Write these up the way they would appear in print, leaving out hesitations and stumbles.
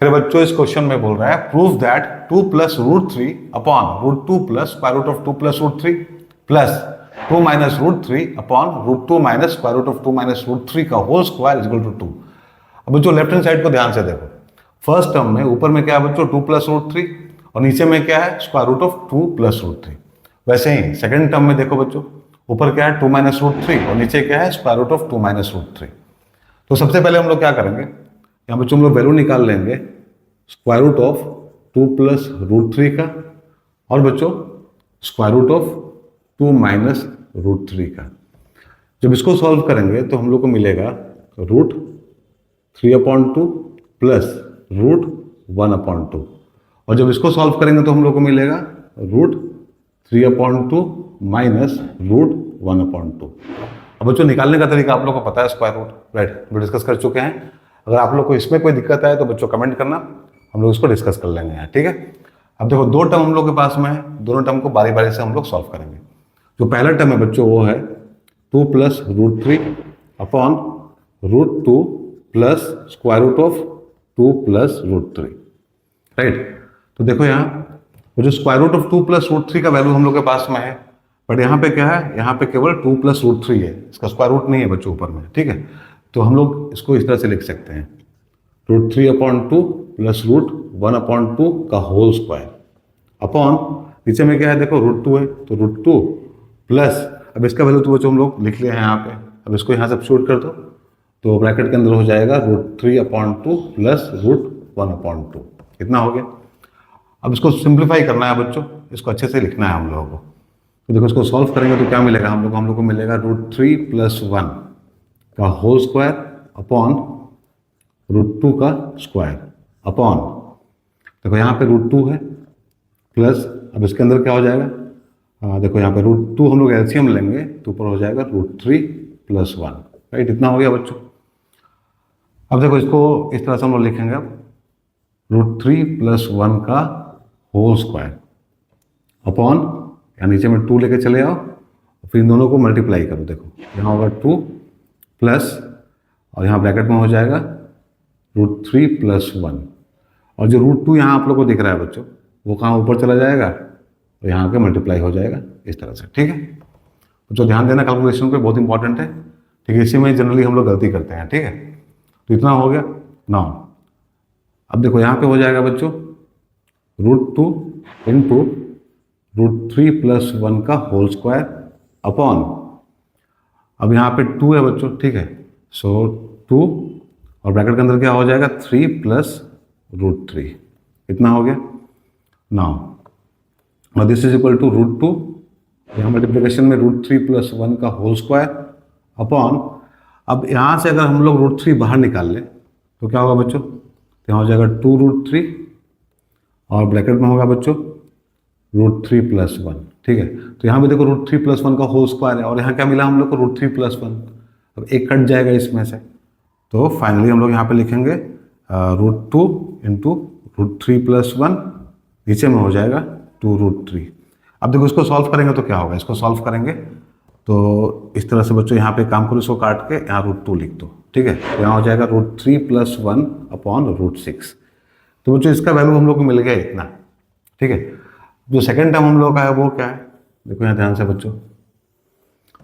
फिर बच्चों इस क्वेश्चन में बोल रहा है prove that 2 plus root three upon root two plus square root of 2 plus root three plus 2 minus root three upon root two minus square root of 2 minus root three का whole square equal to 2। अब बच्चों left hand side को ध्यान से देखो। First term में ऊपर में क्या है बच्चों 2 प्लस रूट थ्री और नीचे में क्या है square root of 2 plus root three. वैसे ही सेकंड टर्म में देखो बच्चों ऊपर क्या है 2 माइनस रूट थ्री और नीचे क्या है square root of 2 minus root three. तो सबसे पहले हम लोग क्या करेंगे, यहाँ बच्चों हम लोग वैल्यू निकाल लेंगे square root of 2 plus root three का और बच्चों square root of 2 minus root three का। जब इसको सॉल्व करेंगे तो हम लोग को मिलेगा रूट 3/2 प्लस रूट 1/2 और जब इसको सॉल्व करेंगे तो हम लोग को मिलेगा रूट 3/2 माइनस रूट 1/2। अब बच्चों निकालने का तरीका आप लोग को पता है स्क्वायर रूट, राइट, जो डिस्कस कर चुके हैं। अगर आप लोग को इसमें कोई दिक्कत आए तो बच्चों कमेंट करना, हम लोग इसको डिस्कस कर लेंगे यहाँ, ठीक है। अब देखो दो टर्म हम लोग के पास में है, दोनों टर्म को बारी बारी से हम लोग सॉल्व करेंगे। जो पहला टर्म है बच्चों वो है 2 plus root three upon root two plus square root of 2 plus root three, right. तो देखो यहाँ जो square root of 2 plus root three का वैल्यू हम लोग के पास में है, बट यहाँ पे क्या है, यहाँ पे केवल 2 प्लस रूट थ्री है, इसका स्क्वायर रूट नहीं है बच्चों ऊपर में, ठीक है। तो हम लोग इसको इस तरह से लिख सकते हैं रूट 3/2 प्लस रूट 1/2 का होल स्क्वायर अपॉन नीचे में क्या है देखो रूट 2 है तो रूट 2 प्लस, अब इसका वैल्यू तो बच्चों हम लोग लिख लिए हैं यहाँ पे, अब इसको यहाँ सब्स्टिट्यूट कर दो तो ब्रैकेट के अंदर हो जाएगा रूट 3/2 प्लस रूट 1/2। कितना हो गया। अब इसको सिंप्लीफाई करना है बच्चों, इसको अच्छे से लिखना है हम लोगों को। तो देखो इसको सॉल्व करेंगे तो क्या मिलेगा हम लोग को मिलेगा रूट 3 प्लस 1 का होल स्क्वायर अपॉन रूट 2 का स्क्वायर अपॉन, देखो यहाँ पे रूट 2 है प्लस, अब इसके अंदर क्या हो जाएगा, देखो यहाँ पे रूट 2 हम लोग एलसीएम लेंगे तो ऊपर हो जाएगा रूट 3 प्लस 1, राइट। इतना हो गया बच्चों। अब देखो इसको इस तरह से हम लोग लिखेंगे अब रूट 3 प्लस 1 का होल स्क्वायर अपॉन, यहाँ नीचे में 2 लेके चले आओ फिर इन दोनों को मल्टीप्लाई करो। देखो यहाँ होगा 2 प्लस और यहाँ ब्रैकेट में हो जाएगा रूट 3 प्लस 1 और जो रूट 2 यहाँ आप लोग को दिख रहा है बच्चों वो कहाँ ऊपर चला जाएगा और यहाँ पे मल्टीप्लाई हो जाएगा इस तरह से, ठीक है। तो ध्यान देना कैलकुलेशन पे, बहुत इंपॉर्टेंट है, ठीक है। इसी में जनरली हम लोग गलती करते हैं, ठीक है। तो इतना हो गया ना। अब देखो यहाँ पे हो जाएगा बच्चों रूट 2 इंटू रूट 3 प्लस 1 का होल स्क्वायर अपॉन, अब यहाँ पे 2 है बच्चों, ठीक है, सो 2 और ब्रैकेट के अंदर क्या हो जाएगा 3 प्लस रूट 3। इतना हो गया now this is equal to root 2, यहाँ मल्टीप्लिकेशन में रूट 3 प्लस 1 का होल स्क्वायर अपॉन, अब यहाँ से अगर हम लोग रूट 3 बाहर निकाल लें तो क्या होगा बच्चों, यहाँ हो जाएगा 2 रूट 3 और ब्रैकेट में होगा बच्चों रूट 3 प्लस 1, ठीक है। तो यहाँ पे देखो रूट 3 प्लस 1 का होल स्क्वायर है और यहाँ क्या मिला हम लोग को रूट 3 प्लस 1, अब एक कट जाएगा इसमें से, तो फाइनली हम लोग यहाँ पे लिखेंगे रूट 2 इंटू रूट 3 प्लस 1, नीचे में हो जाएगा 2 रूट 3। अब देखो इसको सॉल्व करेंगे तो क्या होगा, इसको सॉल्व करेंगे तो इस तरह से बच्चों यहाँ पे काम करो, इसको काट के यहाँ रूट 2 लिख दो, ठीक है। तो यहाँ हो जाएगा रूट 3 प्लस 1 अपॉन रूट 6। तो बच्चों इसका वैल्यू हम लोग को मिल गया इतना, ठीक है। जो सेकेंड टर्म हम लोग का है वो क्या है, देखो यहाँ ध्यान से बच्चों,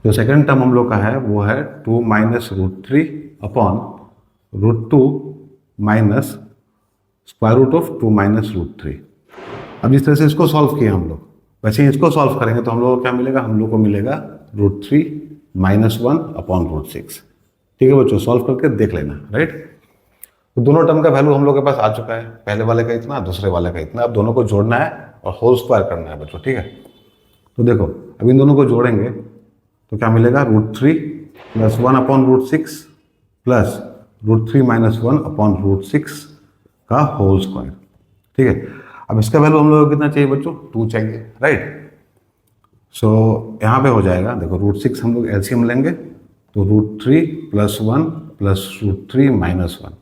जो सेकेंड टर्म हम लोग का है वो है 2 minus root 3 upon root 2 minus square root of 2 minus root 3। अब जिस तरह से इसको सॉल्व किया हम लोग, वैसे ही इसको सॉल्व करेंगे तो हम लोग को क्या मिलेगा, हम लोग को मिलेगा रूट 3 माइनस 1 अपॉन रूट 6, ठीक है बच्चों। सॉल्व करके देख लेना, राइट। तो दोनों टर्म का वैल्यू हम लोग के पास आ चुका है, पहले वाले का इतना, दूसरे वाले का इतना। अब दोनों को जोड़ना है और होल स्क्वायर करना है बच्चों, ठीक है। तो देखो अब इन दोनों को जोड़ेंगे तो क्या मिलेगा root 3 plus 1 upon root 6 plus root 3 minus 1 upon root 6 का होल स्क्वायर, ठीक है। अब इसका वैल्यू हम लोग को कितना चाहिए बच्चों, 2 चाहिए, राइट। सो यहाँ पे हो जाएगा देखो रूट 6 हम लोग एलसीएम लेंगे तो root 3 plus 1 plus root 3 minus 1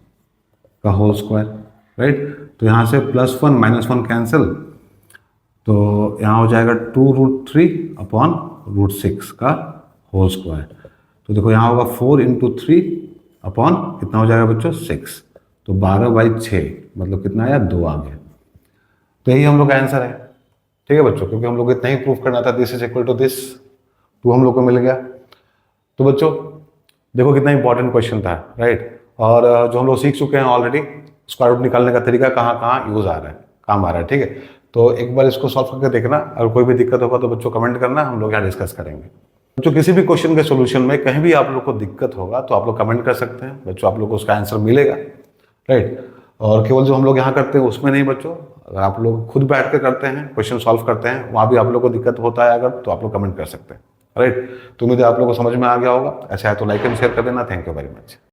का होल स्क्वायर, राइट। तो यहाँ से प्लस 1 माइनस 1 कैंसिल, तो यहाँ हो जाएगा 2 रूट 3 अपॉन रूट 6 का होल स्क्वायर। तो देखो यहाँ होगा 4 इंटू 3 अपॉन कितना हो जाएगा बच्चों 6, तो 12/6 मतलब कितना आया, 2 आ गया। तो यही हम लोग का आंसर है। ठीक है बच्चों, क्योंकि हम लोग को इतना ही प्रूफ करना था, this is equal to this, 2 हम लोग को मिल गया। तो बच्चों देखो कितना इंपॉर्टेंट क्वेश्चन था, राइट। और जो हम लोग सीख चुके हैं ऑलरेडी, स्क्वायर रूट निकालने का तरीका कहाँ कहाँ यूज आ रहा है, काम आ रहा है। ठीक है, तो एक बार इसको सॉल्व करके देखना, अगर कोई भी दिक्कत होगा तो बच्चों कमेंट करना, हम लोग यहाँ डिस्कस करेंगे। बच्चों किसी भी क्वेश्चन के सोल्यूशन में कहीं भी आप लोग को दिक्कत होगा तो आप लोग कमेंट कर सकते हैं बच्चों, आप लोग को उसका आंसर मिलेगा, राइट। और केवल जो हम लोग यहाँ करते हैं उसमें नहीं बच्चों, अगर आप लोग खुद बैठ कर करते हैं, क्वेश्चन सॉल्व करते हैं, वहाँ भी आप लोग को दिक्कत होता है अगर, तो आप लोग कमेंट कर सकते हैं, राइट। तो उम्मीद है आप लोग को समझ में आ गया होगा। अच्छा है तो लाइक एंड शेयर कर देना। Thank you very much.